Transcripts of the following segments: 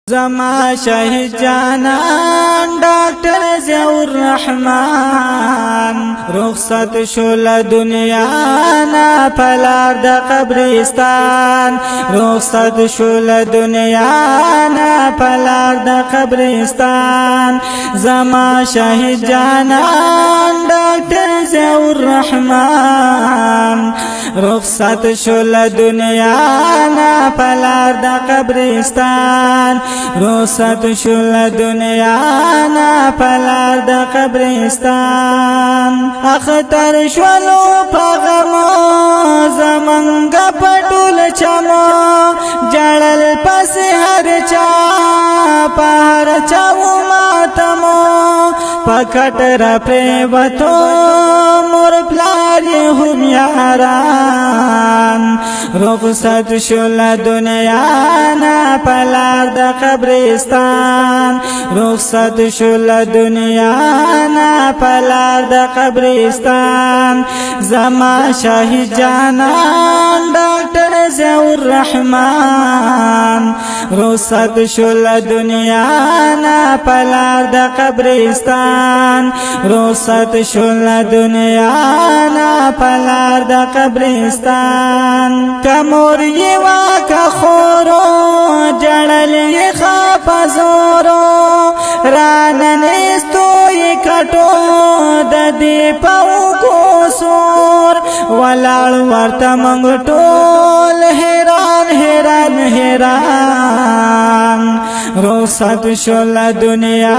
زما شهید جانان ډاکټر ضیاء الرحمن رخصت شول دنیا نا پلار د قبرستان رخصت شول دنیا نا پلار د قبرستان زما شهید جانان ډاکټر ضیاء الرحمن رخصت شول دنیا نا پلار د قبرستان رخصت شول دنیا نا پلار د قبرستان اختر شولو پغمو زمنګ پټول چمو جړل پس هر چا پهر چاو ماتمو پکټ را پریوتو مور پلار هم یاران رخصت شول دنیا نا پلار د قبرستان رخصت شول دنیا نا پلار د قبرستان زما شهید جانان ډاکټر ضیاء الرحمن رخصت شول دنیا نا پلار د قبرستان رخصت شول دنیا نا پلار د قبرستان کمور یوا کا خورو جړل یې خپزورو راننستوی کټو د دې پاو کو سور ولاړ ورته منګ ټول حیران حیران حیران رخصت شول دنیا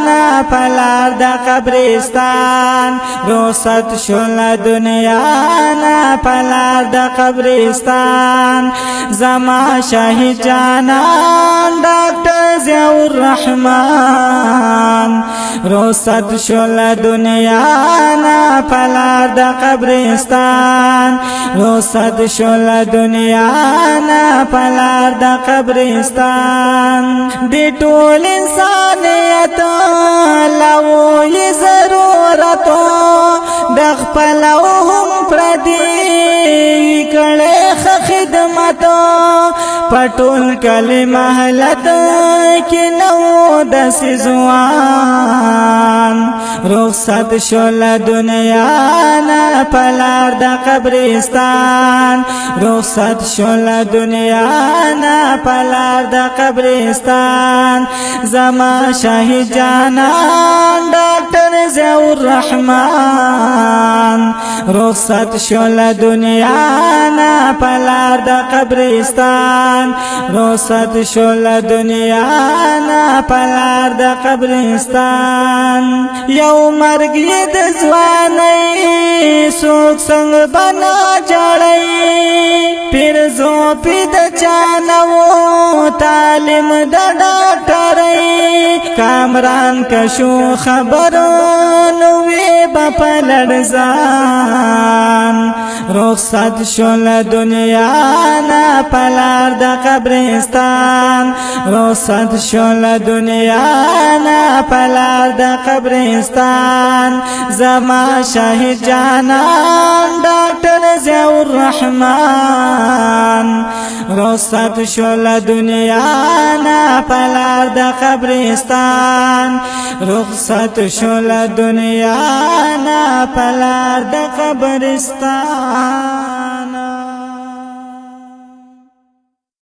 نا پلار د قبرستان رخصت شول دنیا نا پلار د قبرستان زما شهید جانان ډاکټر ضیاء الرحمن رخصت شول دنیا نا پلار د قبرستان رخصت شول دنیا نا پلار د قبرستان دی ټول انسانیت لوی ضرورت د خپل هم پردي کړه خدمت پټول کلمه حالت کې نو د سزوان رخصت شول دنیا نا پلار د قبرستان رخصت شول دنیا نا پلار د قبرستان زما شهید جانان ډاکټر ضیاء الرحمن رخصت شول دنیا نا پلار د قبرستان رخصت شول دنیا نا پلار د قبرستان یو مرګ د ځواني سوک څنګه بنا جړای پیر زو پید چانو تعلیم د ډاکټرای کامران کشو خبرونو وی بپلړزان رخصت شول دنیا نا پلار د قبرستان رخصت شول دنیا نا پلار د قبرستان زما شهید جانان ډاکټر ضیاء الرحمن رخصت شول دنیا نا پلار د قبرستان رخصت شول دنیا نا پلار د قبرستان